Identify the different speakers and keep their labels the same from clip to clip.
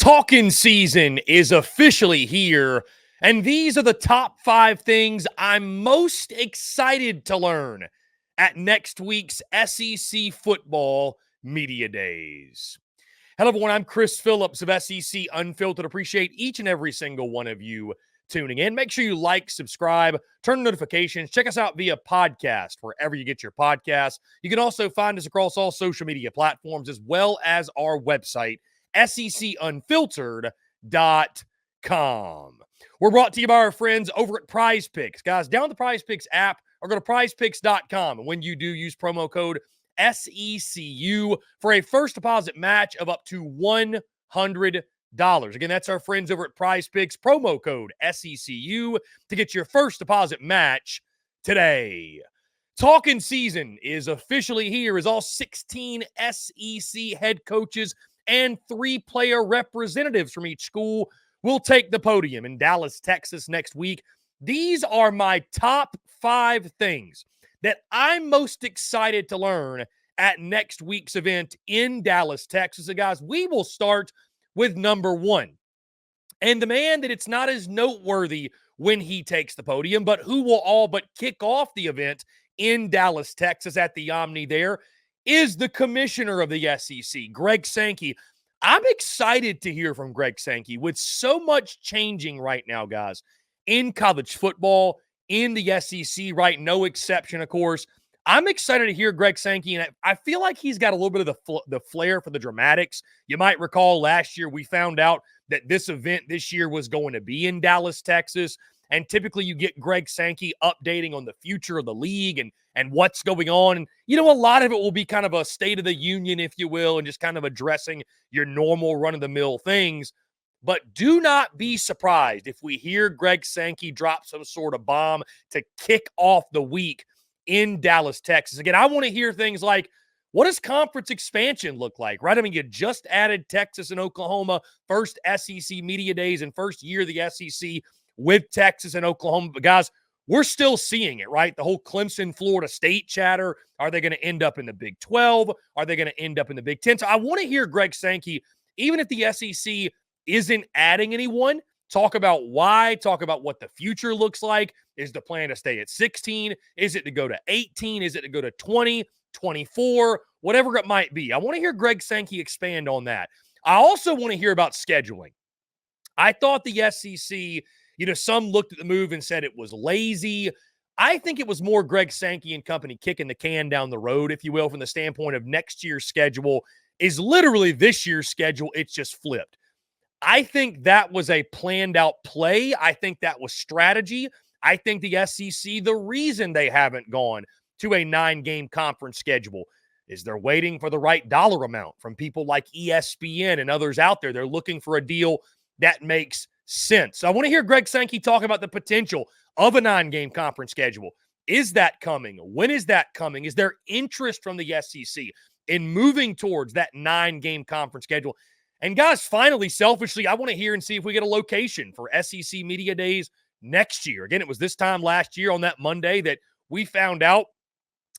Speaker 1: Talking season is officially here, and these are the top 5 things I'm most excited to learn at next week's SEC Football Media Days. Hello, everyone. I'm Chris Phillips of SEC Unfiltered. Appreciate each and every single one of you tuning in. Make sure you like, subscribe, turn notifications. Check us out via podcast, wherever you get your podcasts. You can also find us across all social media platforms, as well as our website, SECUnfiltered.com. We're brought to you by our friends over at Prize Picks. Guys, download the Prize Picks app or go to prizepicks.com. And when you do, use promo code SECU for a first deposit match of up to $100. Again, that's our friends over at Prize Picks, promo code SECU to get your first deposit match today. Talking season is officially here as all 16 SEC head coaches and 3 player representatives from each school will take the podium in Dallas, Texas next week. These are my top 5 things that I'm most excited to learn at next week's event in Dallas, Texas. And guys, we will start with number 1. And the man that it's not as noteworthy when he takes the podium, but who will all but kick off the event in Dallas, Texas at the Omni there, is the commissioner of the SEC, Greg Sankey. I'm excited to hear from Greg Sankey. With so much changing right now, guys, in college football, in the SEC, right? No exception, of course. I'm excited to hear Greg Sankey, and I feel like he's got a little bit of the flair for the dramatics. You might recall last year we found out that this event this year was going to be in Dallas, Texas. And typically you get Greg Sankey updating on the future of the league and what's going on. And, you know, a lot of it will be kind of a state of the union, if you will, and just kind of addressing your normal run-of-the-mill things. But do not be surprised if we hear Greg Sankey drop some sort of bomb to kick off the week in Dallas, Texas. Again, I want to hear things like, what does conference expansion look like, right? I mean, you just added Texas and Oklahoma, first SEC Media Days and first year of the SEC with Texas and Oklahoma. But guys, we're still seeing it, right? The whole Clemson, Florida State chatter. Are they going to end up in the Big 12? Are they going to end up in the Big 10? So I want to hear Greg Sankey, even if the SEC isn't adding anyone, talk about why, talk about what the future looks like. Is the plan to stay at 16? Is it to go to 18? Is it to go to 20, 24, whatever it might be? I want to hear Greg Sankey expand on that. I also want to hear about scheduling. I thought the SEC, some looked at the move and said it was lazy. I think it was more Greg Sankey and company kicking the can down the road, if you will, from the standpoint of next year's schedule is literally this year's schedule. It's just flipped. I think that was a planned out play. I think that was strategy. I think the SEC, the reason they haven't gone to a 9-game conference schedule is they're waiting for the right dollar amount from people like ESPN and others out there. They're looking for a deal that makes sense. So I want to hear Greg Sankey talk about the potential of a 9-game conference schedule. Is that coming? When is that coming? Is there interest from the SEC in moving towards that 9-game conference schedule? And guys, finally, selfishly, I want to hear and see if we get a location for SEC Media Days next year. Again, it was this time last year on that Monday that we found out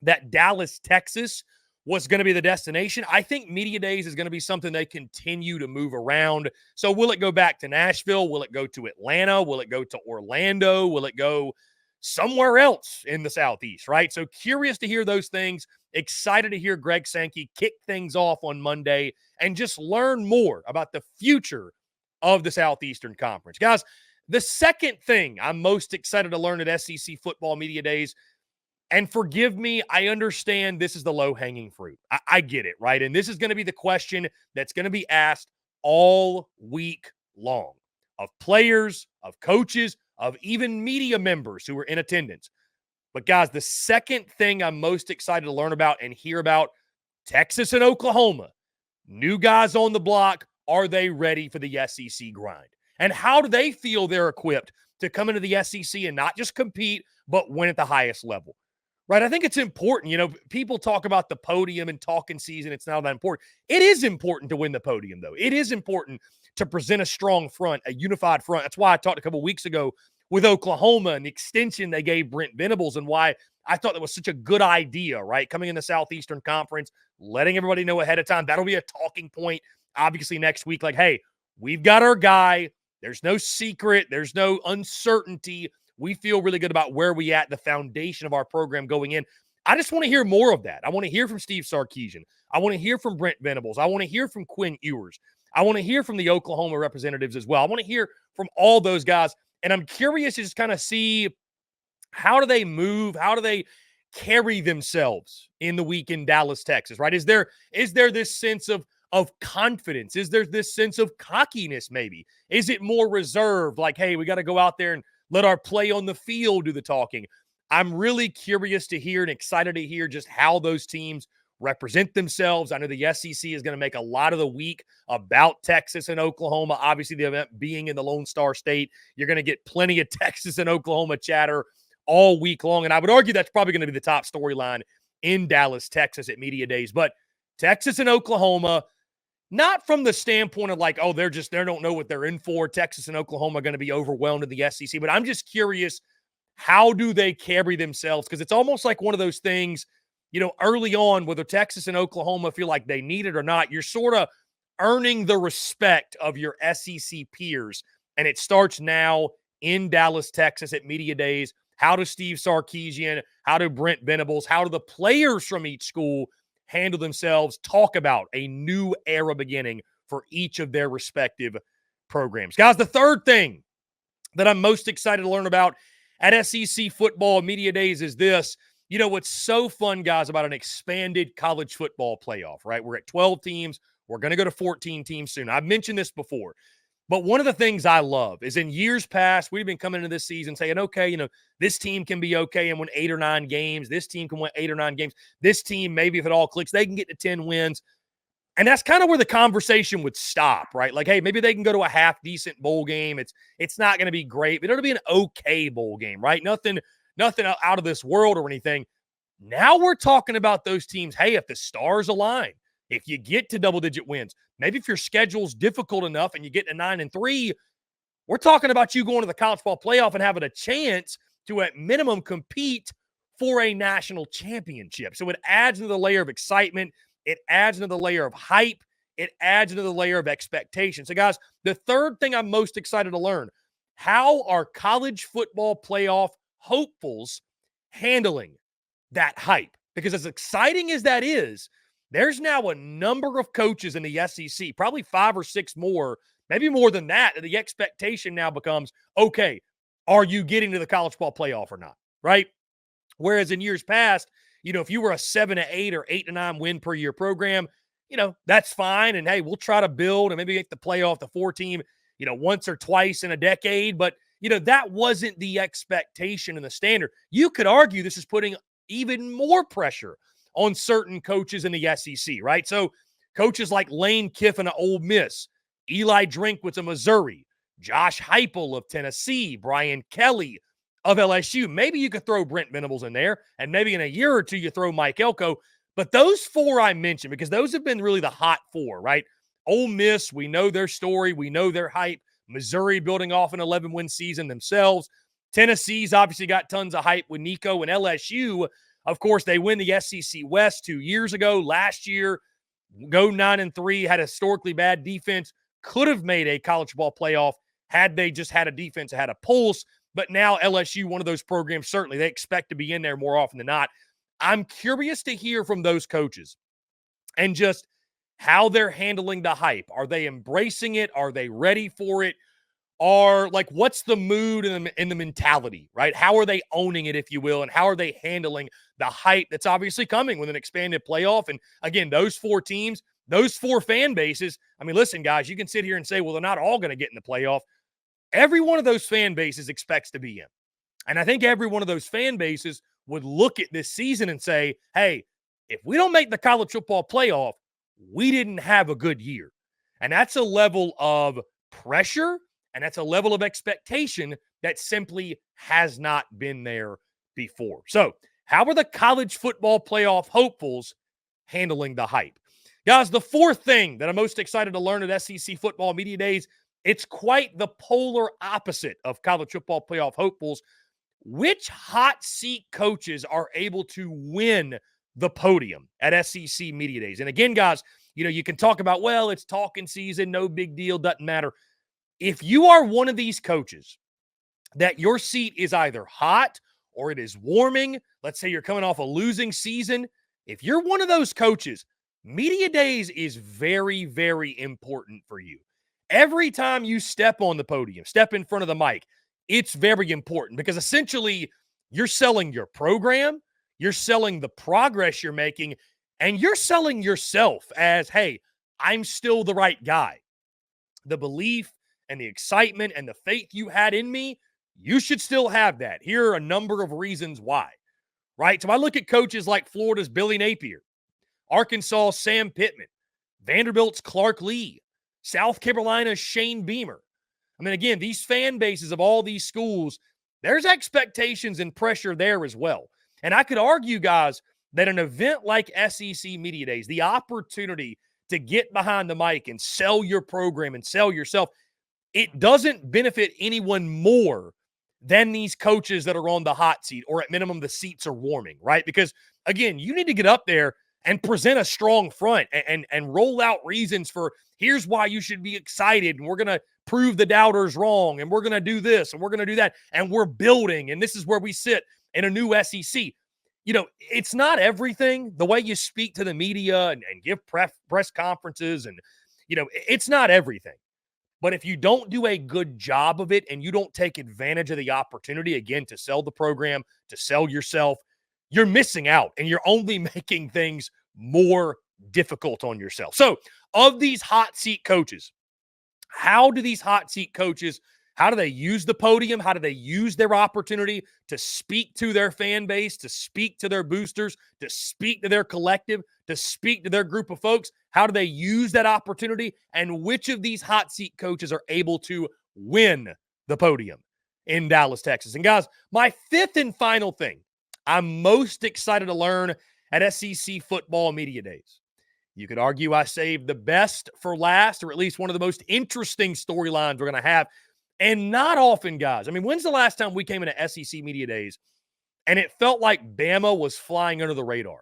Speaker 1: that Dallas, Texas was going to be the destination. I think Media Days is going to be something they continue to move around. So will it go back to Nashville? Will it go to Atlanta? Will it go to Orlando? Will it go somewhere else in the Southeast, right? So curious to hear those things. Excited to hear Greg Sankey kick things off on Monday and just learn more about the future of the Southeastern Conference. Guys, the second thing I'm most excited to learn at SEC Football Media Days, and forgive me, I understand this is the low-hanging fruit. I get it, right? And this is going to be the question that's going to be asked all week long of players, of coaches, of even media members who are in attendance. But guys, the second thing I'm most excited to learn about and hear about, Texas and Oklahoma, new guys on the block, are they ready for the SEC grind? And how do they feel they're equipped to come into the SEC and not just compete, but win at the highest level? Right? I think it's important. People talk about the podium and talking season. It's not that important. It is important to win the podium, though. It is important to present a strong front, a unified front. That's why I talked a couple weeks ago with Oklahoma and the extension they gave Brent Venables and why I thought that was such a good idea, right? Coming in the Southeastern Conference, letting everybody know ahead of time. That'll be a talking point, obviously, next week. Like, hey, We've got our guy. There's no secret. There's no uncertainty. We feel really good about where we at, the foundation of our program going in. I just want to hear more of that. I want to hear from Steve Sarkisian. I want to hear from Brent Venables. I want to hear from Quinn Ewers. I want to hear from the Oklahoma representatives as well. I want to hear from all those guys. And I'm curious to just kind of see, how do they move? How do they carry themselves in the week in Dallas, Texas, right? Is there this sense of confidence? Is there this sense of cockiness maybe? Is it more reserved, like, hey, we got to go out there and let our play on the field do the talking? I'm really curious to hear and excited to hear just how those teams represent themselves. I know the SEC is going to make a lot of the week about Texas and Oklahoma. Obviously, the event being in the Lone Star State, you're going to get plenty of Texas and Oklahoma chatter all week long. And I would argue that's probably going to be the top storyline in Dallas, Texas at Media Days. But Texas and Oklahoma, not from the standpoint of like, oh, they don't know what they're in for. Texas and Oklahoma are going to be overwhelmed in the SEC. But I'm just curious, how do they carry themselves? Because it's almost like one of those things, early on, whether Texas and Oklahoma feel like they need it or not, you're sort of earning the respect of your SEC peers. And it starts now in Dallas, Texas at Media Days. How does Steve Sarkisian, how do Brent Venables, how do the players from each school handle themselves, talk about a new era beginning for each of their respective programs? Guys, the third thing that I'm most excited to learn about at SEC Football Media Days is this. What's so fun, guys, about an expanded college football playoff, right? We're at 12 teams. We're going to go to 14 teams soon. I've mentioned this before. But one of the things I love is in years past, we've been coming into this season saying, okay, this team can be okay and win 8 or 9 games. This team can win 8 or 9 games. This team, maybe if it all clicks, they can get to 10 wins. And that's kind of where the conversation would stop, right? Like, hey, maybe they can go to a half-decent bowl game. It's not going to be great, but it'll be an okay bowl game, right? Nothing out of this world or anything. Now we're talking about those teams, hey, if the stars align, if you get to double-digit wins, maybe if your schedule's difficult enough and you get to 9-3, we're talking about you going to the college football playoff and having a chance to, at minimum, compete for a national championship. So it adds into the layer of excitement. It adds into the layer of hype. It adds into the layer of expectation. So, guys, the third thing I'm most excited to learn, how are college football playoff hopefuls handling that hype? Because as exciting as that is, there's now a number of coaches in the SEC, probably 5 or 6 more, maybe more than that. The expectation now becomes, okay, are you getting to the college football playoff or not, right? Whereas in years past, if you were a 7-8 or 8-9 win per year program, that's fine. And hey, we'll try to build and maybe make the playoff, the 4 team, once or twice in a decade. But, that wasn't the expectation and the standard. You could argue this is putting even more pressure on certain coaches in the SEC, right? So coaches like Lane Kiffin of Ole Miss, Eli Drinkwitz of Missouri, Josh Heupel of Tennessee, Brian Kelly of LSU. Maybe you could throw Brent Venables in there, and maybe in a year or two you throw Mike Elko. But those 4 I mentioned, because those have been really the hot 4, right? Ole Miss, we know their story. We know their hype. Missouri building off an 11-win season themselves. Tennessee's obviously got tons of hype with Nico, and LSU, of course, they win the SEC West 2 years ago. Last year, go 9-3, had a historically bad defense, could have made a college football playoff had they just had a defense that had a pulse. But now LSU, one of those programs, certainly they expect to be in there more often than not. I'm curious to hear from those coaches and just how they're handling the hype. Are they embracing it? Are they ready for it? What's the mood and the mentality, right? How are they owning it, if you will, and how are they handling the hype that's obviously coming with an expanded playoff? And again, those 4 teams, those 4 fan bases, I mean, listen, guys, you can sit here and say, well, they're not all going to get in the playoff. Every one of those fan bases expects to be in. And I think every one of those fan bases would look at this season and say, hey, if we don't make the college football playoff, we didn't have a good year. And that's a level of pressure, and that's a level of expectation that simply has not been there before. So, how are the college football playoff hopefuls handling the hype? Guys, the fourth thing that I'm most excited to learn at SEC Football Media Days, it's quite the polar opposite of college football playoff hopefuls. Which hot seat coaches are able to win the podium at SEC Media Days? And again, guys, You can talk about, well, it's talking season, no big deal, doesn't matter. If you are one of these coaches that your seat is either hot or it is warming, let's say you're coming off a losing season, if you're one of those coaches, media days is very, very important for you. Every time you step on the podium, step in front of the mic, it's very important because essentially you're selling your program, you're selling the progress you're making, and you're selling yourself as, hey, I'm still the right guy. The belief and the excitement and the faith you had in me, you should still have that. Here are a number of reasons why, right? So I look at coaches like Florida's Billy Napier, Arkansas' Sam Pittman, Vanderbilt's Clark Lee, South Carolina's Shane Beamer. I mean, again, these fan bases of all these schools, there's expectations and pressure there as well. And I could argue, guys, that an event like SEC Media Days, the opportunity to get behind the mic and sell your program and sell yourself, it doesn't benefit anyone more than these coaches that are on the hot seat, or at minimum, the seats are warming, right? Because, again, you need to get up there and present a strong front and roll out reasons for here's why you should be excited, and we're going to prove the doubters wrong, and we're going to do this, and we're going to do that, and we're building, and this is where we sit in a new SEC. It's not everything, the way you speak to the media and give press conferences, and, it's not everything. But if you don't do a good job of it and you don't take advantage of the opportunity, again, to sell the program, to sell yourself, you're missing out and you're only making things more difficult on yourself. So, of these hot seat coaches, how do these hot seat coaches, how do they use the podium? How do they use their opportunity to speak to their fan base, to speak to their boosters, to speak to their collective, to speak to their group of folks? How do they use that opportunity? And which of these hot seat coaches are able to win the podium in Dallas, Texas? And guys, my fifth and final thing I'm most excited to learn at SEC Football Media Days. You could argue I saved the best for last, or at least one of the most interesting storylines we're going to have. And not often, guys. I mean, when's the last time we came into SEC Media Days and it felt like Bama was flying under the radar,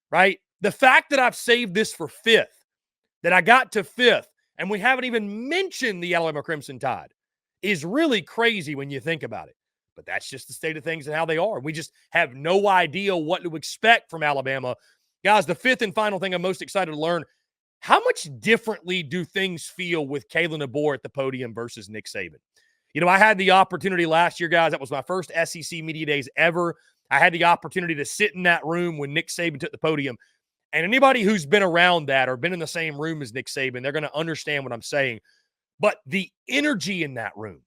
Speaker 1: right? The fact that I've saved this for fifth, that I got to fifth, and we haven't even mentioned the Alabama Crimson Tide is really crazy when you think about it. But that's just the state of things and how they are. We just have no idea what to expect from Alabama. Guys, the fifth and final thing I'm most excited to learn, how much differently do things feel with Kalen DeBoer at the podium versus Nick Saban? I had the opportunity last year, guys. That was my first SEC Media Days ever. I had the opportunity to sit in that room when Nick Saban took the podium. And anybody who's been around that or been in the same room as Nick Saban, they're going to understand what I'm saying. But the energy in that room,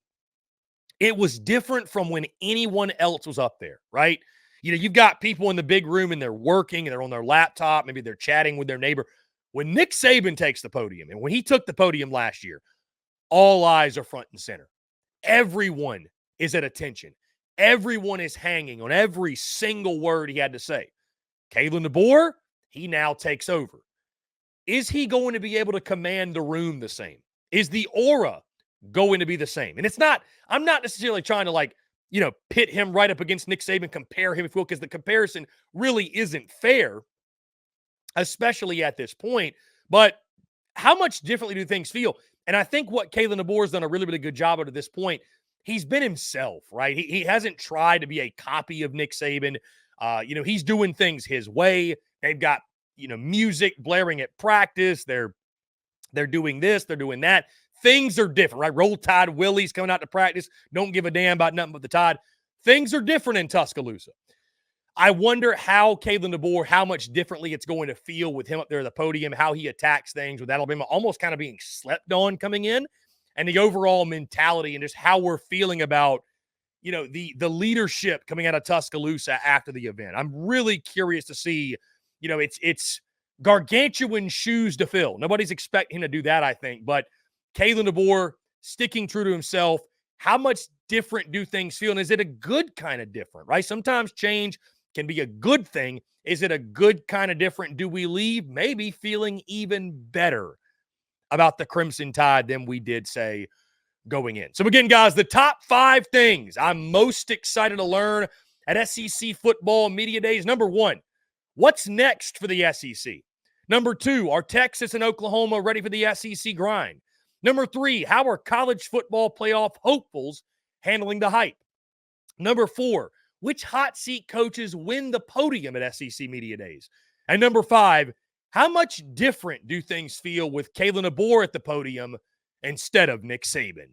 Speaker 1: it was different from when anyone else was up there, right? You've got people in the big room and they're working and they're on their laptop. Maybe they're chatting with their neighbor. When Nick Saban takes the podium, and when he took the podium last year, all eyes are front and center. Everyone is at attention. Everyone is hanging on every single word he had to say. Kalen DeBoer, he now takes over. Is he going to be able to command the room the same? Is the aura going to be the same? And I'm not necessarily trying to pit him right up against Nick Saban, compare him if you will, because the comparison really isn't fair, especially at this point. But how much differently do things feel? And I think what Kalen DeBoer has done a really, really good job of to this point, he's been himself, right? He hasn't tried to be a copy of Nick Saban. He's doing things his way. They've got, music blaring at practice. They're doing this. They're doing that. Things are different, right? Roll Tide Willie's coming out to practice. Don't give a damn about nothing but the Tide. Things are different in Tuscaloosa. I wonder how Kalen DeBoer, how much differently it's going to feel with him up there at the podium, how he attacks things with Alabama almost kind of being slept on coming in, and the overall mentality and just how we're feeling about, the leadership coming out of Tuscaloosa after the event. I'm really curious to see, it's gargantuan shoes to fill. Nobody's expecting him to do that, I think, but Kalen DeBoer sticking true to himself. How much different do things feel? And is it a good kind of different, right? Sometimes change can be a good thing. Is it a good kind of different? Do we leave maybe feeling even better about the Crimson Tide than we did, say, going in? So again, guys, the top 5 things I'm most excited to learn at SEC Football Media Days. Number 1, what's next for the SEC? Number 2, are Texas and Oklahoma ready for the SEC grind? Number 3, how are college football playoff hopefuls handling the hype? Number 4, which hot seat coaches win the podium at SEC Media Days? And number 5, how much different do things feel with Kalen DeBoer at the podium instead of Nick Saban?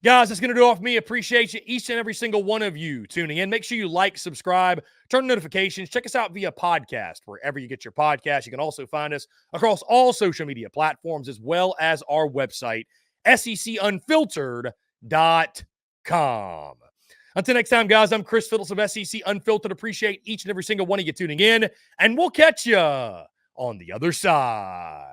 Speaker 1: Guys, that's going to do it for me. Appreciate you, each and every single one of you tuning in. Make sure you like, subscribe, turn notifications. Check us out via podcast, wherever you get your podcast. You can also find us across all social media platforms, as well as our website, SECUnfiltered.com. Until next time, guys, I'm Chris Phillips of SEC Unfiltered. Appreciate each and every single one of you tuning in, and we'll catch you on the other side.